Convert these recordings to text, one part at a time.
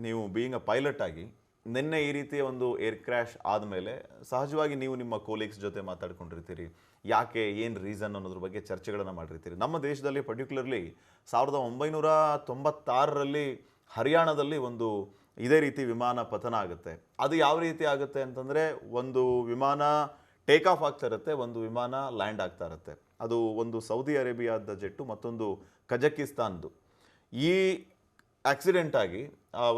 ನೀವು being a pilot ಆಗಿ ನಿನ್ನೆ ಈ ರೀತಿಯ ಒಂದು ಏರ್ ಕ್ರ್ಯಾಶ್ ಆದಮೇಲೆ ಸಹಜವಾಗಿ ನೀವು ನಿಮ್ಮ ಕೋಲೀಗ್ಸ್ ಜೊತೆ ಮಾತಾಡ್ಕೊಂಡಿರ್ತೀರಿ, ಯಾಕೆ ಏನು ರೀಸನ್ ಅನ್ನೋದ್ರ ಬಗ್ಗೆ ಚರ್ಚೆಗಳನ್ನು ಮಾಡಿರ್ತೀರಿ. ನಮ್ಮ ದೇಶದಲ್ಲಿ ಪರ್ಟಿಕ್ಯುಲರ್ಲಿ 1996ರಲ್ಲಿ ಹರಿಯಾಣದಲ್ಲಿ ಒಂದು ಇದೇ ರೀತಿ ವಿಮಾನ ಪತನ ಆಗುತ್ತೆ. ಅದು ಯಾವ ರೀತಿ ಆಗುತ್ತೆ ಅಂತಂದರೆ, ಒಂದು ವಿಮಾನ ಟೇಕ್ ಆಫ್ ಆಗ್ತಾ ಇರುತ್ತೆ, ಒಂದು ವಿಮಾನ ಲ್ಯಾಂಡ್ ಆಗ್ತಾ ಇರುತ್ತೆ. ಅದು ಒಂದು ಸೌದಿ ಅರೇಬಿಯಾದ ಜೆಟ್ಟು, ಮತ್ತೊಂದು ಕಜಕಿಸ್ತಾನ್ದು. ಈ ಆಕ್ಸಿಡೆಂಟ್ ಆಗಿ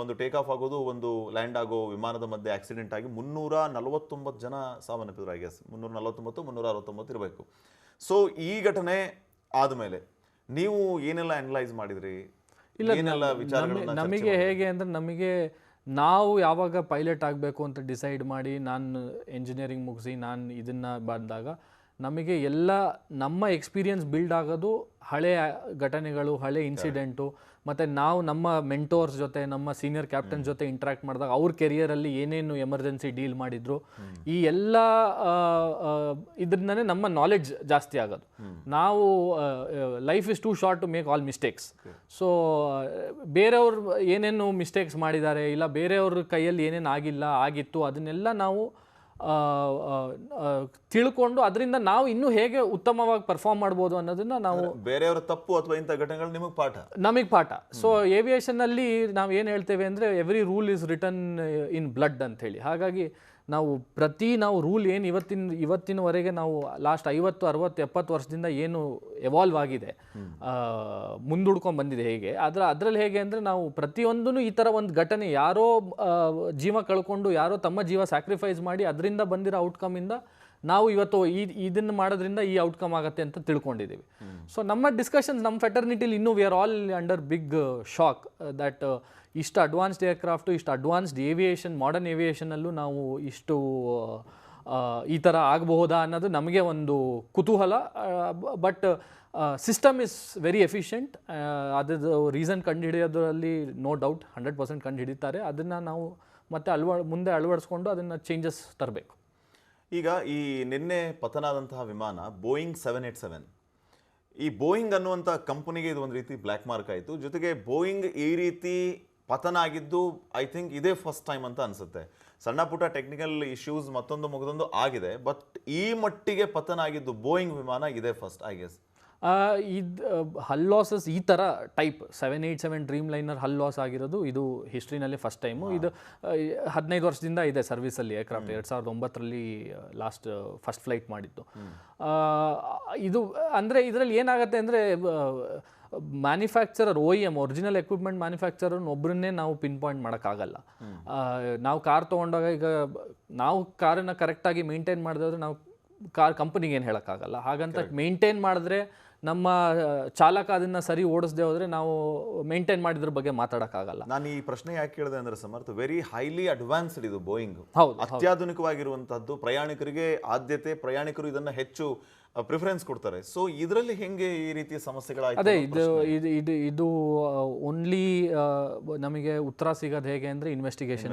ಒಂದು ಟೇಕ್ ಆಫ್ ಆಗೋದು, ಒಂದು ಲ್ಯಾಂಡ್ ಆಗೋ ವಿಮಾನದ ಮಧ್ಯೆ ಆಕ್ಸಿಡೆಂಟ್ ಆಗಿ 349 ಜನ ಸಾವನ್ನಪ್ಪಿದ್ರು. ಐ ಗೆಸ್ 349 369 ಇರಬೇಕು. ಸೊ ಈ ಘಟನೆ ಆದಮೇಲೆ ನೀವು ಏನೆಲ್ಲ ಅನಲೈಸ್ ಮಾಡಿದ್ರಿ? ಏನೆಲ್ಲ ವಿಚಾರಗಳನ್ನ ನಮಗೆ ಹೇಗೆ ಅಂದರೆ, ನಮಗೆ ನಾವು ಯಾವಾಗ ಪೈಲಟ್ ಆಗಬೇಕು ಅಂತ ಡಿಸೈಡ್ ಮಾಡಿ ನಾನು ಎಂಜಿನಿಯರಿಂಗ್ ಮುಗಿಸಿ ನಾನು ಇದನ್ನು ಬಂದಾಗ ನಮಗೆ ಎಲ್ಲ ನಮ್ಮ ಎಕ್ಸ್ಪೀರಿಯನ್ಸ್ ಬಿಲ್ಡ್ ಆಗೋದು ಹಳೆಯ ಘಟನೆಗಳು, ಹಳೆ ಇನ್ಸಿಡೆಂಟು, ಮತ್ತು ನಾವು ನಮ್ಮ ಮೆಂಟೋರ್ಸ್ ಜೊತೆ, ನಮ್ಮ ಸೀನಿಯರ್ ಕ್ಯಾಪ್ಟನ್ ಜೊತೆ ಇಂಟ್ರ್ಯಾಕ್ಟ್ ಮಾಡಿದಾಗ ಅವ್ರ ಕೆರಿಯರಲ್ಲಿ ಏನೇನು ಎಮರ್ಜೆನ್ಸಿ ಡೀಲ್ ಮಾಡಿದ್ರು, ಈ ಎಲ್ಲ ಇದರಿಂದನೇ ನಮ್ಮ ನಾಲೆಡ್ಜ್ ಜಾಸ್ತಿ ಆಗೋದು. ನಾವು life is too short to make all mistakes. So ಬೇರೆಯವ್ರು ಏನೇನು ಮಿಸ್ಟೇಕ್ಸ್ ಮಾಡಿದ್ದಾರೆ, ಇಲ್ಲ ಬೇರೆಯವ್ರ ಕೈಯಲ್ಲಿ ಏನೇನು ಆಗಿತ್ತು ಅದನ್ನೆಲ್ಲ ನಾವು ತಿಳ್ಕೊಂಡು ಅದರಿಂದ ನಾವು ಇನ್ನೂ ಹೇಗೆ ಉತ್ತಮವಾಗಿ ಪರ್ಫಾರ್ಮ್ ಮಾಡ್ಬೋದು ಅನ್ನೋದನ್ನ ನಾವು, ಬೇರೆಯವರ ತಪ್ಪು ಅಥವಾ ಇಂಥ ಘಟನೆಗಳು ನಮಗೆ ಪಾಠ. ಸೊ ಏವಿಯೇಷನ್ನಲ್ಲಿ ನಾವು ಏನು ಹೇಳ್ತೇವೆ ಅಂದರೆ, every rule is written in blood ಅಂತ ಹೇಳಿ. ಹಾಗಾಗಿ ನಾವು ರೂಲ್ ಏನು ಇವತ್ತಿನವರೆಗೆ ನಾವು ಲಾಸ್ಟ್ 50, 60, 70 ವರ್ಷದಿಂದ ಏನು ಎವಾಲ್ವ್ ಆಗಿದೆ, ಮುಂದೂಡ್ಕೊಂಡು ಬಂದಿದೆ ಹೇಗೆ, ಅದರಲ್ಲಿ ಹೇಗೆ ಅಂದರೆ, ನಾವು ಪ್ರತಿಯೊಂದೂ ಈ ಥರ ಒಂದು ಘಟನೆ, ಯಾರೋ ಜೀವ ಕಳ್ಕೊಂಡು, ಯಾರೋ ತಮ್ಮ ಜೀವ ಸ್ಯಾಕ್ರಿಫೈಸ್ ಮಾಡಿ ಅದರಿಂದ ಬಂದಿರೋ ಔಟ್ಕಮಿಂದ ನಾವು ಇವತ್ತು ಇದನ್ನು ಮಾಡೋದ್ರಿಂದ ಈ ಔಟ್ಕಮ್ ಆಗುತ್ತೆ ಅಂತ ತಿಳ್ಕೊಂಡಿದ್ದೀವಿ. ಸೊ ನಮ್ಮ ಡಿಸ್ಕಷನ್ಸ್, ನಮ್ಮ ಫೆಟರ್ನಿಟಿಲಿ ಇನ್ನೂ we are all under big shock that ಇಷ್ಟು ಅಡ್ವಾನ್ಸ್ಡ್ ಏರ್ಕ್ರಾಫ್ಟು, ಇಷ್ಟು ಅಡ್ವಾನ್ಸ್ಡ್ ಏವಿಯೇಷನ್, ಮಾಡರ್ನ್ ಏವಿಯೇಷನಲ್ಲೂ ನಾವು ಇಷ್ಟು ಈ ಥರ ಆಗಬಹುದಾ ಅನ್ನೋದು ನಮಗೆ ಒಂದು ಕುತೂಹಲ. But system is very efficient. ಅದ್ರದ್ದು ರೀಸನ್ ಕಂಡುಹಿಡಿಯೋದ್ರಲ್ಲಿ ನೋ ಡೌಟ್ 100% ಕಂಡುಹಿಡಿತಾರೆ. ಅದನ್ನು ನಾವು ಮತ್ತೆ ಮುಂದೆ ಅಳವಡಿಸ್ಕೊಂಡು ಅದನ್ನು ಚೇಂಜಸ್ ತರಬೇಕು. ಈಗ ಈ ನಿನ್ನೆ ಪತನ ಆದಂತಹ ವಿಮಾನ ಬೋಯಿಂಗ್ 787. ಈ ಬೋಯಿಂಗ್ ಅನ್ನುವಂಥ ಕಂಪನಿಗೆ ಇದು ಒಂದು ರೀತಿ ಬ್ಲ್ಯಾಕ್ ಮಾರ್ಕ್ ಆಯಿತು. ಜೊತೆಗೆ ಬೋಯಿಂಗ್ ಈ ರೀತಿ ಪತನ ಆಗಿದ್ದು ಐ ಥಿಂಕ್ ಇದೇ ಫಸ್ಟ್ ಟೈಮ್ ಅಂತ ಅನಿಸುತ್ತೆ. ಸಣ್ಣ ಪುಟ್ಟ ಟೆಕ್ನಿಕಲ್ ಇಶ್ಯೂಸ್ ಮತ್ತೊಂದು ಆಗಿದೆ, ಬಟ್ ಈ ಮಟ್ಟಿಗೆ ಪತನ ಆಗಿದ್ದು ಬೋಯಿಂಗ್ ವಿಮಾನ ಇದೇ first, I guess. Hull losses ಈ ಥರ type 787 Dreamliner hull loss ಆಗಿರೋದು ಇದು ಹಿಸ್ಟ್ರಿನಲ್ಲಿ ಫಸ್ಟ್ ಟೈಮು. ಇದು 15 ವರ್ಷದಿಂದ ಇದೆ ಸರ್ವಿಸಲ್ಲಿ ಏರ್ಕ್ರಾಫ್ಟ್. 2009ರಲ್ಲಿ ಲಾಸ್ಟ್ ಫಸ್ಟ್ ಫ್ಲೈಟ್ ಮಾಡಿದ್ದು. ಇದು ಅಂದರೆ ಇದರಲ್ಲಿ ಏನಾಗುತ್ತೆ ಅಂದರೆ, manufacturer OEM original equipment manufacturer ಒಬ್ಬರನ್ನೇ ನಾವು ಪಿನ್ ಪಾಯಿಂಟ್ ಮಾಡೋಕ್ಕಾಗಲ್ಲ. ನಾವು ಕಾರ್ ತೊಗೊಂಡಾಗ, ಈಗ ನಾವು ಕಾರನ್ನು ಕರೆಕ್ಟಾಗಿ ಮೇಂಟೈನ್ ಮಾಡಿದ್ರೆ ನಾವು ಕಾರ್ ಕಂಪನಿಗೆ ಏನು ಹೇಳೋಕ್ಕಾಗಲ್ಲ. ಹಾಗಂತ ಮೇಂಟೈನ್ ಮಾಡಿದ್ರೆ, ನಮ್ಮ ಚಾಲಕ ಅದನ್ನು ಸರಿ ಓಡಿಸದೆ ಹೋದರೆ ನಾವು ಮೇಂಟೈನ್ ಮಾಡಿದ್ರ ಬಗ್ಗೆ ಮಾತಾಡೋಕ್ಕಾಗಲ್ಲ. ನಾನು ಈ ಪ್ರಶ್ನೆ ಯಾಕೆ ಕೇಳಿದೆ ಅಂದರೆ ಸಮರ್ಥ, ವೆರಿ ಹೈಲಿ ಅಡ್ವಾನ್ಸ್ಡ್ ಇದು ಬೋಯಿಂಗ್. ಅತ್ಯಾಧುನಿಕವಾಗಿರುವಂಥದ್ದು, ಪ್ರಯಾಣಿಕರಿಗೆ ಆದ್ಯತೆ, ಪ್ರಯಾಣಿಕರು ಇದನ್ನು ಹೆಚ್ಚು ಪ್ರಿಫರೆನ್ಸ್ ಕೊಡ್ತಾರೆ. ಸೊ ಇದರಲ್ಲಿ ಹೆಂಗೆ ಈ ರೀತಿಯ ಸಮಸ್ಯೆಗಳಾಯ್ತು? ಅದೇ ಇದು ಓನ್ಲಿ ನಮಗೆ ಉತ್ತರ ಸಿಗೋದು ಹೇಗೆ ಅಂದರೆ ಇನ್ವೆಸ್ಟಿಗೇಷನ್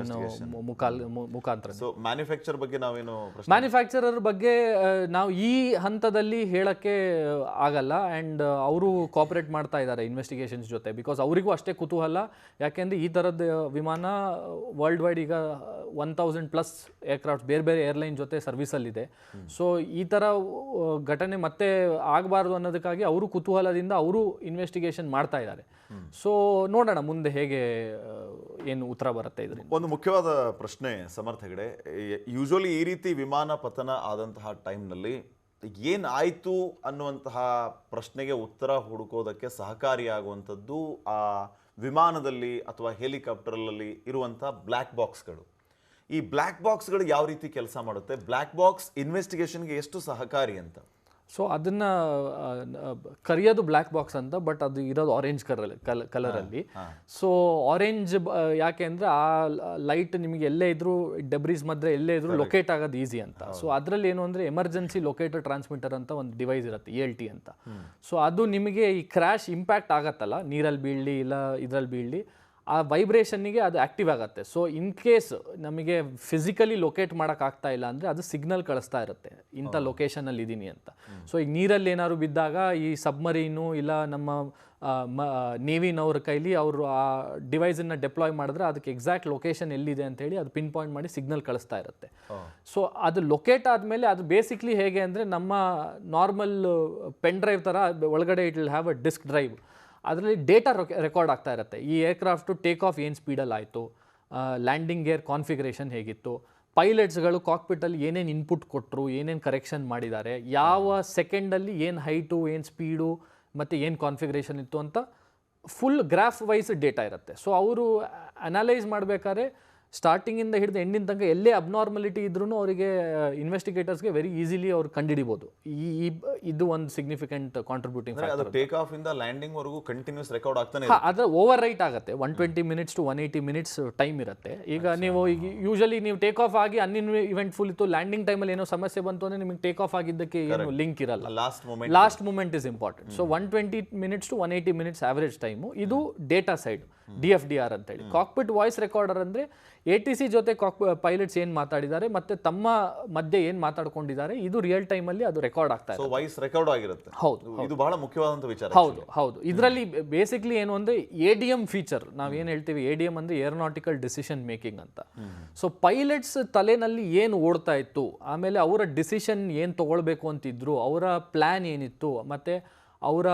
ಮುಖಾಂತರ. ಸೊ ಮ್ಯಾನುಫ್ಯಾಕ್ಚರ್ ಬಗ್ಗೆ ನಾವೇನು, ಮ್ಯಾನುಫ್ಯಾಕ್ಚರರ್ ಬಗ್ಗೆ ನಾವು ಈ ಹಂತದಲ್ಲಿ ಹೇಳೋಕ್ಕೆ ಆಗಲ್ಲ. ಆ್ಯಂಡ್ ಅವರು ಕೋಆಪರೇಟ್ ಮಾಡ್ತಾ ಇದ್ದಾರೆ ಇನ್ವೆಸ್ಟಿಗೇಷನ್ಸ್ ಜೊತೆ, ಬಿಕಾಸ್ ಅವರಿಗೂ ಅಷ್ಟೇ ಕುತೂಹಲ. ಯಾಕೆಂದರೆ ಈ ಥರದ ವಿಮಾನ ವರ್ಲ್ಡ್ ವೈಡ್ ಈಗ 1000+ ಏರ್ಕ್ರಾಫ್ಟ್ ಬೇರೆ ಬೇರೆ ಏರ್ಲೈನ್ ಜೊತೆ ಸರ್ವಿಸಲ್ಲಿದೆ. ಸೊ ಈ ಥರ ಘಟನೆ ಮತ್ತೆ ಆಗಬಾರ್ದು ಅನ್ನೋದಕ್ಕಾಗಿ ಅವರು ಕುತೂಹಲದಿಂದ ಅವರು ಇನ್ವೆಸ್ಟಿಗೇಷನ್ ಮಾಡ್ತಾ ಇದ್ದಾರೆ. ಸೊ ನೋಡೋಣ ಮುಂದೆ ಹೇಗೆ ಏನು ಉತ್ತರ ಬರುತ್ತೆ ಇದರಿಂದ. ಒಂದು ಮುಖ್ಯವಾದ ಪ್ರಶ್ನೆ ಸಮರ್ಥ ಹೆಗಡೆ, ಯೂಶುವಲಿ ಈ ರೀತಿ ವಿಮಾನ ಪತನ ಆದಂತಹ ಟೈಮ್ನಲ್ಲಿ ಏನಾಯಿತು ಅನ್ನುವಂತಹ ಪ್ರಶ್ನೆಗೆ ಉತ್ತರ ಹುಡುಕೋದಕ್ಕೆ ಸಹಕಾರಿಯಾಗುವಂಥದ್ದು ಆ ವಿಮಾನದಲ್ಲಿ ಅಥವಾ ಹೆಲಿಕಾಪ್ಟರಲ್ಲಿ ಇರುವಂಥ ಬ್ಲ್ಯಾಕ್ ಬಾಕ್ಸ್ಗಳು. ಈ ಬ್ಲ್ಯಾಕ್ ಬಾಕ್ಸ್ಗಳು ಯಾವ ರೀತಿ ಕೆಲಸ ಮಾಡುತ್ತೆ, ಬ್ಲ್ಯಾಕ್ ಬಾಕ್ಸ್ ಇನ್ವೆಸ್ಟಿಗೇಷನ್ಗೆ ಎಷ್ಟು ಸಹಕಾರಿ ಅಂತ? ಸೊ ಅದನ್ನು ಕರೆಯೋದು ಬ್ಲ್ಯಾಕ್ ಬಾಕ್ಸ್ ಅಂತ, ಬಟ್ ಅದು ಇರೋದು ಆರೆಂಜ್ ಕಲರಲ್ಲಿ. ಸೊ ಆರೆಂಜ್ ಯಾಕೆ ಅಂದರೆ, ಆ ಲೈಟ್ ನಿಮಗೆ ಎಲ್ಲೇ ಇದ್ರೂ, ಡೆಬ್ರೀಸ್ ಮಧ್ಯೆ ಎಲ್ಲೇ ಇದ್ರೂ ಲೊಕೇಟ್ ಆಗೋದು ಈಸಿ ಅಂತ. ಸೊ ಅದರಲ್ಲಿ ಏನು ಅಂದರೆ, ಎಮರ್ಜೆನ್ಸಿ ಲೊಕೇಟರ್ ಟ್ರಾನ್ಸ್ಮಿಟರ್ ಅಂತ ಒಂದು ಡಿವೈಸ್ ಇರುತ್ತೆ, ELT ಅಂತ. ಸೊ ಅದು ನಿಮಗೆ ಈ ಕ್ರ್ಯಾಶ್ ಇಂಪ್ಯಾಕ್ಟ್ ಆಗತ್ತಲ್ಲ, ನೀರಲ್ಲಿ ಬೀಳಲಿ ಇಲ್ಲ ಇದರಲ್ಲಿ ಬೀಳಲಿ, ಆ ವೈಬ್ರೇಷನ್ನಿಗೆ ಅದು ಆ್ಯಕ್ಟಿವ್ ಆಗುತ್ತೆ. ಸೊ ಇನ್ ಕೇಸ್ ನಮಗೆ ಫಿಸಿಕಲಿ ಲೊಕೇಟ್ ಮಾಡೋಕ್ಕಾಗ್ತಾ ಇಲ್ಲ ಅಂದರೆ ಅದು ಸಿಗ್ನಲ್ ಕಳಿಸ್ತಾ ಇರುತ್ತೆ ಇಂಥ ಲೊಕೇಶನಲ್ಲಿ ಇದ್ದೀನಿ ಅಂತ. ಸೊ ಈಗ ನೀರಲ್ಲಿ ಏನಾದ್ರು ಬಿದ್ದಾಗ ಈ ಸಬ್ಮರೀನು ಇಲ್ಲ ನಮ್ಮ ನೇವಿನವ್ರ ಕೈಲಿ ಅವರು ಆ ಡಿವೈಸನ್ನು ಡೆಪ್ಲಾಯ್ ಮಾಡಿದ್ರೆ ಅದಕ್ಕೆ ಎಕ್ಸಾಕ್ಟ್ ಲೊಕೇಶನ್ ಎಲ್ಲಿದೆ ಅಂತೇಳಿ ಅದು ಪಿನ್ ಪಾಯಿಂಟ್ ಮಾಡಿ ಸಿಗ್ನಲ್ ಕಳಿಸ್ತಾ ಇರುತ್ತೆ. ಸೊ ಅದು ಲೊಕೇಟ್ ಆದಮೇಲೆ ಅದು ಬೇಸಿಕ್ಲಿ ಹೇಗೆ ಅಂದರೆ ನಮ್ಮ ನಾರ್ಮಲ್ ಪೆನ್ ಡ್ರೈವ್ ಥರ ಒಳಗಡೆ it will have a disk drive, ಅದರಲ್ಲಿ ಡೇಟಾ ರೆಕಾರ್ಡ್ ಆಗ್ತಾ ಇರುತ್ತೆ. ಈ ಏರ್ಕ್ರಾಫ್ಟು ಟೇಕ್ ಆಫ್ ಏನು ಸ್ಪೀಡಲ್ಲಿ ಆಯಿತು, ಲ್ಯಾಂಡಿಂಗ್ ಗೇರ್ ಕಾನ್ಫಿಗರೇಷನ್ ಹೇಗಿತ್ತು, ಪೈಲಟ್ಸ್ಗಳು ಕಾಕ್ಪಿಟಲ್ಲಿ ಏನೇನು ಇನ್ಪುಟ್ ಕೊಟ್ಟರು, ಏನೇನು ಕರೆಕ್ಷನ್ ಮಾಡಿದ್ದಾರೆ, ಯಾವ ಸೆಕೆಂಡಲ್ಲಿ ಏನು ಹೈಟು ಏನು ಸ್ಪೀಡು ಮತ್ತು ಏನು ಕಾನ್ಫಿಗರೇಷನ್ ಇತ್ತು ಅಂತ ಫುಲ್ ಗ್ರಾಫ್ ವೈಸ್ ಡೇಟಾ ಇರುತ್ತೆ. ಸೊ ಅವರು ಅನಲೈಸ್ ಮಾಡಬೇಕಾದ್ರೆ ಸ್ಟಾರ್ಟಿಂಗಿಂದ ಹಿಡಿದು ಎಂಡಿನ ತನಕ ಎಲ್ಲೇ ಅಬ್ನಾರ್ಮಲಿಟಿ ಇದ್ರೂ ಅವರಿಗೆ ಇನ್ವೆಸ್ಟಿಗೇಟರ್ಸ್ಗೆ ವೆರಿ ಈಸಿಲಿ ಅವ್ರು ಕಂಡುಹಿಡಿಬೋದು. ಇದು ಒಂದು significant contributing factor. Take off ಇಂದ ಲ್ಯಾಂಡಿಂಗ್ ವರೆಗೂ ಕಂಟಿನ್ಯೂಸ್ ರೆಕಾರ್ಡ್ ಆಗ್ತಾನೆ ಅದರ ಓವರ್ ರೈಟ್ ಆಗುತ್ತೆ. 120 ಮಿನಿಟ್ಸ್ ಟು 180 ಮಿನಿಟ್ಸ್ ಟೈಮ್ ಇರುತ್ತೆ. ಈಗ ನೀವು ಈಗ ಯೂಶಲಿ ನೀವು ಟೇಕ್ ಆಫ್ ಆಗಿ ಇವೆಂಟ್ ಫುಲ್ ಇತ್ತು, ಲ್ಯಾಂಡಿಂಗ್ ಟೈಮಲ್ಲಿ ಏನೋ ಸಮಸ್ಯೆ ಬಂತು ಅಂದರೆ ನಿಮಗೆ ಟೇಕ್ ಆಫ್ ಆಗಿದ್ದಕ್ಕೆ ಏನು ಲಿಂಕ್ ಇರಲ್ಲ. Last moment is important. So 120 minutes to 180 minutes average time. ಇದು ಡೇಟಾ ಸೈಡ್ DFDR ಅಂತೇಳಿ. ಕಾಕ್ಪಿಟ್ ವಾಯ್ಸ್ ರೆಕಾರ್ಡರ್ ಅಂದರೆ ATC ಜೊತೆ ಪೈಲಟ್ಸ್ ಏನು ಮಾತಾಡಿದ್ದಾರೆ ಮತ್ತು ತಮ್ಮ ಮಧ್ಯೆ ಏನು ಮಾತಾಡ್ಕೊಂಡಿದ್ದಾರೆ ಇದು ರಿಯಲ್ ಟೈಮಲ್ಲಿ ಅದು ರೆಕಾರ್ಡ್ ಆಗ್ತಾ ಇದೆ. ವಾಯ್ಸ್ ರೆಕಾರ್ಡ್ ಆಗಿರುತ್ತೆ. ಹೌದು, ಇದು ಬಹಳ ಮುಖ್ಯವಾದಂಥ ವಿಚಾರ. ಹೌದು. ಇದರಲ್ಲಿ ಬೇಸಿಕ್ಲಿ ಏನು ಅಂದರೆ ADM ಫೀಚರ್, ನಾವೇನು ಹೇಳ್ತೀವಿ ADM ಅಂದರೆ ಏರೋನಾಟಿಕಲ್ ಡಿಸಿಷನ್ ಮೇಕಿಂಗ್ ಅಂತ. ಸೊ ಪೈಲಟ್ಸ್ ತಲೆನಲ್ಲಿ ಏನು ಓಡ್ತಾ ಇತ್ತು, ಆಮೇಲೆ ಅವರ ಡಿಸಿಷನ್ ಏನು ತೊಗೊಳ್ಬೇಕು ಅಂತಿದ್ರು, ಅವರ ಪ್ಲ್ಯಾನ್ ಏನಿತ್ತು, ಮತ್ತು ಅವರ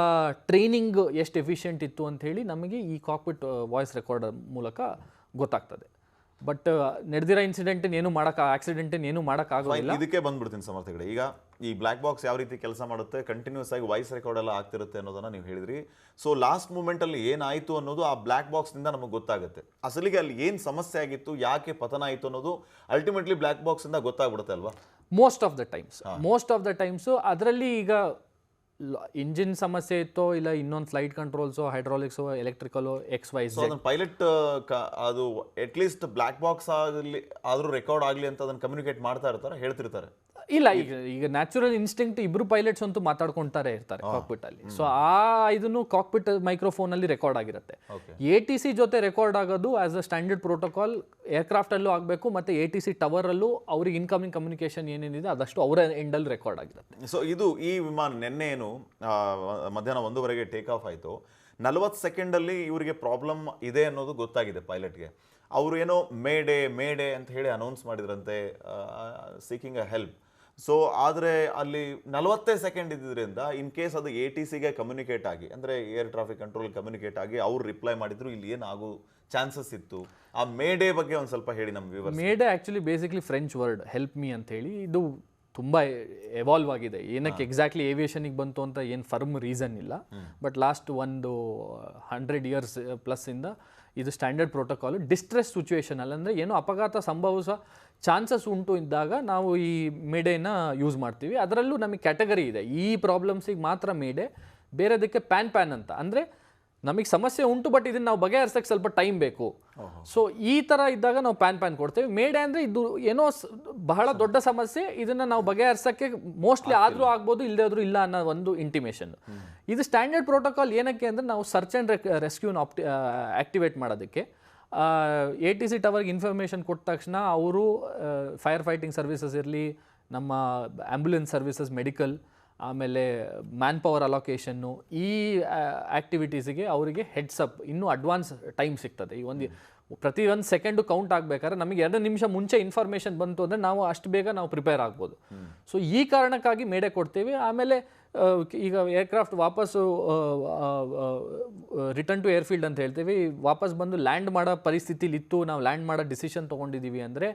ಟ್ರೈನಿಂಗ್ ಎಷ್ಟು ಎಫಿಷಿಯೆಂಟ್ ಇತ್ತು ಅಂತ ಹೇಳಿ ನಮಗೆ ಈ ಕಾಕ್ಪಿಟ್ ವಾಯ್ಸ್ ರೆಕಾರ್ಡರ್ ಮೂಲಕ ಗೊತ್ತಾಗ್ತದೆ. ಬಟ್ ನಡೆದಿರೋ ಆಕ್ಸಿಡೆಂಟ್ ಏನು ಮಾಡೋಕ್ಕಾಗೋದಿಲ್ಲ. ಇದಕ್ಕೆ ಬಂದ್ಬಿಡ್ತೀನಿ ಸಮರ್ಥಗಳೇ. ಈಗ ಈ ಬ್ಲ್ಯಾಕ್ ಬಾಕ್ಸ್ ಯಾವ ರೀತಿ ಕೆಲಸ ಮಾಡುತ್ತೆ, ಕಂಟಿನ್ಯೂಸ್ ಆಗಿ ವಾಯ್ಸ್ ರೆಕಾರ್ಡ್ ಎಲ್ಲ ಆಗ್ತಿರುತ್ತೆ ಅನ್ನೋದನ್ನ ನೀವು ಹೇಳಿದ್ರಿ. ಸೊ ಲಾಸ್ಟ್ ಮೂಮೆಂಟಲ್ಲಿ ಏನಾಯಿತು ಅನ್ನೋದು ಆ ಬ್ಲ್ಯಾಕ್ ಬಾಕ್ಸ್ನಿಂದ ನಮಗೆ ಗೊತ್ತಾಗುತ್ತೆ. ಅಸಲಿಗೆ ಅಲ್ಲಿ ಏನು ಸಮಸ್ಯೆ ಆಗಿತ್ತು, ಯಾಕೆ ಪತನ ಆಯಿತು ಅನ್ನೋದು ಅಲ್ಟಿಮೇಟ್ಲಿ ಬ್ಲ್ಯಾಕ್ ಬಾಕ್ಸಿಂದ ಗೊತ್ತಾಗ್ಬಿಡುತ್ತೆ ಅಲ್ವಾ? ಮೋಸ್ಟ್ ಆಫ್ ದ ಟೈಮ್ಸು ಅದರಲ್ಲಿ ಈಗ ಇಂಜಿನ್ ಸಮಸ್ಯೆ ಇತ್ತೋ ಇಲ್ಲ ಇನ್ನೊಂದು ಫ್ಲೈಟ್ ಕಂಟ್ರೋಲ್ಸೋ ಹೈಡ್ರಾಲಿಕ್ಸೋ ಎಲೆಕ್ಟ್ರಿಕಲೋ XYZ ಪೈಲಟ್ ಅದು ಅಟ್ ಲೀಸ್ಟ್ ಬ್ಲ್ಯಾಕ್ ಬಾಕ್ಸ್ ಆಗಲಿ ಆದರೂ ರೆಕಾರ್ಡ್ ಆಗಲಿ ಅಂತ ಅದನ್ನು ಕಮ್ಯುನಿಕೇಟ್ ಮಾಡ್ತಾ ಇರ್ತಾರೆ, ಹೇಳ್ತಿರ್ತಾರೆ. ಇಲ್ಲ, ಈಗ ನ್ಯಾಚುರಲ್ ಇನ್ಸ್ಟಿಂಕ್ಟ್ ಇಬ್ರು ಪೈಲಟ್ಸ್ ಅಂತೂ ಮಾತಾಡ್ಕೊಳ್ತಾರೆ ಇರ್ತಾರೆ ಕಾಕ್ಪಿಟ್ ಅಲ್ಲಿ. ಸೊ ಇದನ್ನು ಕಾಕ್ಪಿಟ್ ಮೈಕ್ರೋಫೋನ್ ಅಲ್ಲಿ ರೆಕಾರ್ಡ್ ಆಗಿರುತ್ತೆ. ATC ಜೊತೆ ರೆಕಾರ್ಡ್ ಆಗೋದು as a standard protocol aircraft ಅಲ್ಲೂ ಆಗಬೇಕು, ಮತ್ತೆ ATC ಟವರ್ ಅಲ್ಲೂ ಅವ್ರಿಗೆ ಇನ್ಕಮಿಂಗ್ ಕಮ್ಯುನಿಕೇಶನ್ ಏನೇನಿದೆ ಅದಷ್ಟು ಅವರ ಎಂಡಲ್ಲಿ ರೆಕಾರ್ಡ್ ಆಗಿರುತ್ತೆ. ಸೊ ಇದು ಈ ವಿಮಾನ ನಿನ್ನೆ ಏನು ಮಧ್ಯಾಹ್ನ 1:00 ಟೇಕ್ ಆಫ್ ಆಯಿತು. 40 ಸೆಕೆಂಡಲ್ಲಿ ಇವರಿಗೆ ಪ್ರಾಬ್ಲಮ್ ಇದೆ ಅನ್ನೋದು ಗೊತ್ತಾಗಿದೆ ಪೈಲಟ್ಗೆ. ಅವರು ಏನೋ ಮೇಡೆ ಅಂತ ಹೇಳಿ ಅನೌನ್ಸ್ ಮಾಡಿದ್ರಂತೆ, ಸೀಕಿಂಗ್ ಅ ಹೆಲ್ಪ್. ಸೊ ಆದರೆ ಅಲ್ಲಿ 40 ಸೆಕೆಂಡ್ ಇದ್ದಿದ್ದರಿಂದ ಇನ್ ಕೇಸ್ ಅದು ATCಗೆ ಕಮ್ಯುನಿಕೇಟ್ ಆಗಿ, ಅಂದರೆ ಏರ್ ಟ್ರಾಫಿಕ್ ಕಂಟ್ರೋಲ್ ಕಮ್ಯುನಿಕೇಟ್ ಆಗಿ ಅವ್ರು ರಿಪ್ಲೈ ಮಾಡಿದ್ರು, ಇಲ್ಲಿ ಏನಾಗೋ ಚಾನ್ಸಸ್ ಇತ್ತು. ಆ ಮೇಡೆ ಬಗ್ಗೆ ಒಂದು ಸ್ವಲ್ಪ ಹೇಳಿ ನಮ್ಮ viewers. Mayday actually basically French word help me ಅಂತ ಹೇಳಿ. ಇದು ತುಂಬ ಎವಾಲ್ವ್ ಆಗಿದೆ. ಏನಕ್ಕೆ ಎಕ್ಸಾಕ್ಟ್ಲಿ ಏವಿಯೇಷನಿಗೆ ಬಂತು ಅಂತ ಏನು ಫರ್ಮ್ ರೀಸನ್ ಇಲ್ಲ, ಬಟ್ ಲಾಸ್ಟ್ 100 ಇಯರ್ಸ್ ಪ್ಲಸ್ಸಿಂದ ಇದು ಸ್ಟ್ಯಾಂಡರ್ಡ್ ಪ್ರೋಟೋಕಾಲು. ಡಿಸ್ಟ್ರೆಸ್ ಸಿಚುವೇಶನ್ ಅಂದರೆ ಏನೋ ಅಪಘಾತ ಸಂಭವಿಸೋ ಚಾನ್ಸಸ್ ಉಂಟು ಇದ್ದಾಗ ನಾವು ಈ ಮೇಡೆನ ಯೂಸ್ ಮಾಡ್ತೀವಿ. ಅದರಲ್ಲೂ ನಮಗೆ ಕ್ಯಾಟಗರಿ ಇದೆ. ಈ ಪ್ರಾಬ್ಲಮ್ಸಿಗೆ ಮಾತ್ರ ಮೇಡೆ, ಬೇರೆದಕ್ಕೆ ಪ್ಯಾನ್ ಅಂತ. ಅಂದರೆ ನಮಗೆ ಸಮಸ್ಯೆ ಉಂಟು ಬಟ್ ಇದನ್ನು ನಾವು ಬಗೆಹರಿಸೋಕ್ಕೆ ಸ್ವಲ್ಪ ಟೈಮ್ ಬೇಕು. ಸೊ ಈ ಥರ ಇದ್ದಾಗ ನಾವು ಪ್ಯಾನ್ ಕೊಡ್ತೇವೆ. ಮೇಡೆ ಅಂದರೆ ಇದು ಏನೋ ಬಹಳ ದೊಡ್ಡ ಸಮಸ್ಯೆ, ಇದನ್ನು ನಾವು ಬಗೆಹರಿಸೋಕ್ಕೆ ಮೋಸ್ಟ್ಲಿ ಆದರೂ ಆಗ್ಬೋದು, ಇಲ್ಲದೇ ಆದರೂ ಇಲ್ಲ ಅನ್ನೋ ಒಂದು ಇಂಟಿಮೇಷನ್. ಇದು ಸ್ಟ್ಯಾಂಡರ್ಡ್ ಪ್ರೋಟೋಕಾಲ್ ಏನಕ್ಕೆ ಅಂದರೆ ನಾವು ಸರ್ಚ್ ಆ್ಯಂಡ್ ರೆಸ್ಕ್ಯೂನ ಆ್ಯಕ್ಟಿವೇಟ್ ಮಾಡೋದಕ್ಕೆ. ATC ಟವರ್ಗೆ ಇನ್ಫಾರ್ಮೇಷನ್ ಕೊಟ್ಟ ತಕ್ಷಣ ಅವರು ಫೈರ್ ಫೈಟಿಂಗ್ ಸರ್ವಿಸಸ್ ಇರಲಿ, ನಮ್ಮ ಆ್ಯಂಬುಲೆನ್ಸ್ ಸರ್ವಿಸಸ್, ಮೆಡಿಕಲ್, ಆಮೇಲೆ ಮ್ಯಾನ್ ಪವರ್ ಅಲೋಕೇಶನ್ನು, ಈ ಆ್ಯಕ್ಟಿವಿಟೀಸಿಗೆ ಅವರಿಗೆ ಹೆಡ್ಸಪ್ ಇನ್ನೂ ಅಡ್ವಾನ್ಸ್ ಟೈಮ್ ಸಿಗ್ತದೆ. ಈ ಪ್ರತಿ 1 ಸೆಕೆಂಡು ಕೌಂಟ್ ಆಗಬೇಕಾದ್ರೆ ನಮಗೆ 2 ನಿಮಿಷ ಮುಂಚೆ ಇನ್ಫಾರ್ಮೇಷನ್ ಬಂತು ಅಂದರೆ ನಾವು ಅಷ್ಟು ಬೇಗ ನಾವು ಪ್ರಿಪೇರ್ ಆಗ್ಬೋದು. ಸೊ ಈ ಕಾರಣಕ್ಕಾಗಿ ಮೇಡೆ ಕೊಡ್ತೀವಿ. ಆಮೇಲೆ ಈಗ ಏರ್ಕ್ರಾಫ್ಟ್ ವಾಪಸ್ಸು ರಿಟರ್ನ್ ಟು ಏರ್ಫೀಲ್ಡ್ ಅಂತ ಹೇಳ್ತೀವಿ, ವಾಪಸ್ ಬಂದು ಲ್ಯಾಂಡ್ ಮಾಡೋ ಪರಿಸ್ಥಿತಿಲಿತ್ತು, ನಾವು ಲ್ಯಾಂಡ್ ಮಾಡೋ ಡಿಸಿಷನ್ ತೊಗೊಂಡಿದ್ದೀವಿ ಅಂದರೆ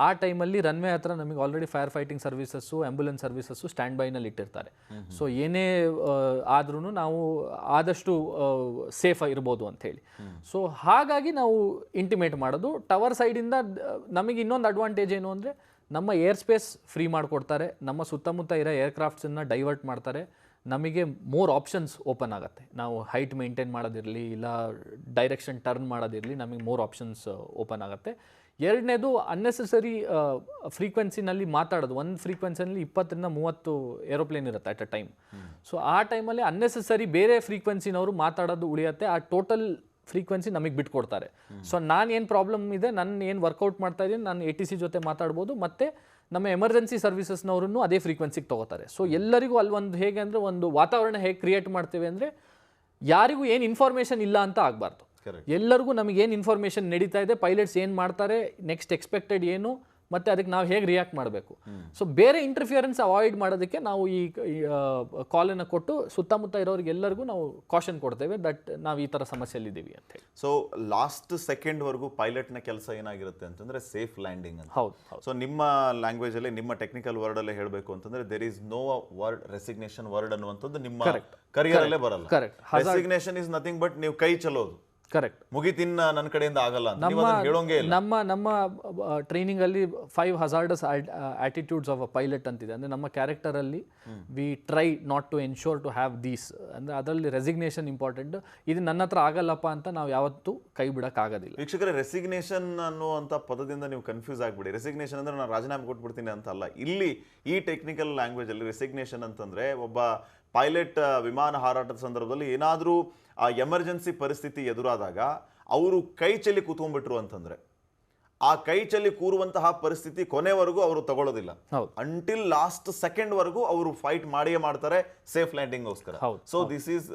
ಆ ಟೈಮಲ್ಲಿ ರನ್ವೇ ಹತ್ರ ನಮಗೆ already fire fighting services, ambulance services stand ಬೈನಲ್ಲಿ ಇಟ್ಟಿರ್ತಾರೆ. ಸೊ ಏನೇ ಆದ್ರೂ ನಾವು ಆದಷ್ಟು ಸೇಫ್ ಇರ್ಬೋದು ಅಂಥೇಳಿ. ಸೊ ಹಾಗಾಗಿ ನಾವು ಇಂಟಿಮೇಟ್ ಮಾಡೋದು. ಟವರ್ ಸೈಡಿಂದ ನಮಗೆ ಇನ್ನೊಂದು ಅಡ್ವಾಂಟೇಜ್ ಏನು ಅಂದರೆ ನಮ್ಮ ಏರ್ ಸ್ಪೇಸ್ ಫ್ರೀ ಮಾಡಿಕೊಡ್ತಾರೆ, ನಮ್ಮ ಸುತ್ತಮುತ್ತ ಇರೋ ಏರ್ಕ್ರಾಫ್ಟ್ಸನ್ನು ಡೈವರ್ಟ್ ಮಾಡ್ತಾರೆ, ನಮಗೆ ಮೋರ್ ಆಪ್ಷನ್ಸ್ ಓಪನ್ ಆಗುತ್ತೆ. ನಾವು ಹೈಟ್ ಮೇಂಟೈನ್ ಮಾಡೋದಿರಲಿ ಇಲ್ಲ ಡೈರೆಕ್ಷನ್ ಟರ್ನ್ ಮಾಡೋದಿರಲಿ, ನಮಗೆ ಮೋರ್ ಆಪ್ಷನ್ಸ್ ಓಪನ್ ಆಗುತ್ತೆ. ಎರಡನೇದು ಅನ್ನೆಸೆಸರಿ ಫ್ರೀಕ್ವೆನ್ಸಿನಲ್ಲಿ ಮಾತಾಡೋದು. ಒಂದು ಫ್ರೀಕ್ವೆನ್ಸಿನಲ್ಲಿ 20 ರಿಂದ 30 ಏರೋಪ್ಲೇನ್ ಇರುತ್ತೆ ಅಟ್ ಅ ಟೈಮ್. ಸೊ ಆ ಟೈಮಲ್ಲಿ ಅನ್ನೆಸೆಸರಿ ಬೇರೆ ಫ್ರೀಕ್ವೆನ್ಸಿನವರು ಮಾತಾಡೋದು ಉಳಿಯುತ್ತೆ. ಆ ಟೋಟಲ್ ಫ್ರೀಕ್ವೆನ್ಸಿ ನಮಗೆ ಬಿಟ್ಕೊಡ್ತಾರೆ. ಸೊ ನಾನು ಏನು ಪ್ರಾಬ್ಲಮ್ ಇದೆ, ನಾನು ಏನು ವರ್ಕೌಟ್ ಮಾಡ್ತಾ ಇದ್ದೀನಿ, ನಾನು ATC ಜೊತೆ ಮಾತಾಡ್ಬೋದು, ಮತ್ತು ನಮ್ಮ ಎಮರ್ಜೆನ್ಸಿ ಸರ್ವಿಸಸ್ನವ್ರನ್ನು ಅದೇ ಫ್ರೀಕ್ವೆನ್ಸಿಗೆ ತೊಗೋತಾರೆ. ಸೊ ಎಲ್ಲರಿಗೂ ಅಲ್ಲಿ ಒಂದು ಹೇಗೆ ಅಂದರೆ ಒಂದು ವಾತಾವರಣ ಹೇಗೆ ಕ್ರಿಯೇಟ್ ಮಾಡ್ತೇವೆ ಅಂದರೆ ಯಾರಿಗೂ ಏನು ಇನ್ಫಾರ್ಮೇಷನ್ ಇಲ್ಲ ಅಂತ ಆಗಬಾರ್ದು. ಎಲ್ಲರಿಗೂ ನಮಗೆ ಏನು ಇನ್ಫಾರ್ಮೇಷನ್ ನಡೀತಾ ಇದೆ, ಪೈಲಟ್ಸ್ ಏನು ಮಾಡ್ತಾರೆ, ನೆಕ್ಸ್ಟ್ ಎಕ್ಸ್ಪೆಕ್ಟೆಡ್ ಏನು, ಮತ್ತು ಅದಕ್ಕೆ ನಾವು ಹೇಗೆ ರಿಯಾಕ್ಟ್ ಮಾಡಬೇಕು. ಸೊ ಬೇರೆ ಇಂಟರ್ಫಿಯರೆನ್ಸ್ ಅವಾಯ್ಡ್ ಮಾಡೋದಕ್ಕೆ ನಾವು ಈ ಕಾಲನ್ನು ಕೊಟ್ಟು ಸುತ್ತಮುತ್ತ ಇರೋರಿಗೆ ಎಲ್ಲರಿಗೂ ನಾವು ಕಾಷನ್ ಕೊಡ್ತೇವೆ ದಟ್ ನಾವು ಈ ಥರ ಸಮಸ್ಯೆಯಲ್ಲಿದ್ದೀವಿ ಅಂತ ಹೇಳಿ. ಸೊ ಲಾಸ್ಟ್ ಸೆಕೆಂಡ್ವರೆಗೂ ಪೈಲಟ್ನ ಕೆಲಸ ಏನಾಗಿರುತ್ತೆ ಅಂತಂದ್ರೆ ಸೇಫ್ ಲ್ಯಾಂಡಿಂಗ್ ಅಂತ. ಹೌದು. ಸೊ ನಿಮ್ಮ ಲ್ಯಾಂಗ್ವೇಜಲ್ಲಿ, ನಿಮ್ಮ ಟೆಕ್ನಿಕಲ್ ವರ್ಡಲ್ಲೇ ಹೇಳಬೇಕು ಅಂತಂದ್ರೆ there is no word resignation word ಅನ್ನುವಂಥದ್ದು ನಿಮ್ಮ ಕರಿಯರಲ್ಲೇ ಬರಲ್ಲ. Correct. Resignation is nothing but ನೀವು ಕೈ ಚಲೋದು. ಕರೆಕ್ಟ್. ಮುಗಿತಿನ್ನ ನನ್ನ ಕಡೆಯಿಂದ ಆಗಲ್ಲ ಅಂತ ನೀವು ಅದನ್ನ ಹೇಳೋಂಗೇ ಇಲ್ಲ. ನಮ್ಮ ಟ್ರೈನಿಂಗಲ್ಲಿ 5 hazardous attitudes of a pilot ಅಂತಿದೆ. ಅಂದರೆ ನಮ್ಮ ಕ್ಯಾರೆಕ್ಟರಲ್ಲಿ we try not to ensure to have these. ಅಂದರೆ ಅದರಲ್ಲಿ ರೆಸಿಗ್ನೇಷನ್ ಇಂಪಾರ್ಟೆಂಟ್. ಇದು ನನ್ನ ಹತ್ರ ಆಗಲ್ಲಪ್ಪ ಅಂತ ನಾವು ಯಾವತ್ತೂ ಕೈ ಬಿಡೋಕ್ಕಾಗೋದಿಲ್ಲ. ವೀಕ್ಷಕರೇ, ರೆಸಿಗ್ನೇಷನ್ ಅನ್ನುವಂಥ ಪದದಿಂದ ನೀವು ಕನ್ಫ್ಯೂಸ್ ಆಗ್ಬಿಡಿ. ರೆಸಿಗ್ನೇಷನ್ ಅಂದ್ರೆ ನಾನು ರಾಜೀನಾಮೆ ಕೊಟ್ಬಿಡ್ತೀನಿ ಅಂತ ಅಲ್ಲ. ಇಲ್ಲಿ ಈ ಟೆಕ್ನಿಕಲ್ ಲ್ಯಾಂಗ್ವೇಜಲ್ಲಿ ರೆಸಿಗ್ನೇಷನ್ ಅಂತಂದ್ರೆ ಒಬ್ಬ ಪೈಲಟ್ ವಿಮಾನ ಹಾರಾಟದ ಸಂದರ್ಭದಲ್ಲಿ ಏನಾದರೂ ಆ ಎಮರ್ಜೆನ್ಸಿ ಪರಿಸ್ಥಿತಿ ಎದುರಾದಾಗ ಅವರು ಕೈ ಚೆಲ್ಲಿ ಕೂತ್ಕೊಂಡ್ಬಿಟ್ರು ಅಂತಂದ್ರೆ ಆ ಕೈ ಚೆಲ್ಲಿ ಕೂರುವಂತಹ ಪರಿಸ್ಥಿತಿ ಕೊನೆವರೆಗೂ ಅವರು ತಗೊಳ್ಳೋದಿಲ್ಲ. ಅಂಟಿಲ್ ಲಾಸ್ಟ್ ಸೆಕೆಂಡ್ ವರೆಗೂ ಅವರು ಫೈಟ್ ಮಾಡಿಯೇ ಮಾಡ್ತಾರೆ ಸೇಫ್ ಲ್ಯಾಂಡಿಂಗ್ಗೋಸ್ಕರ. So this is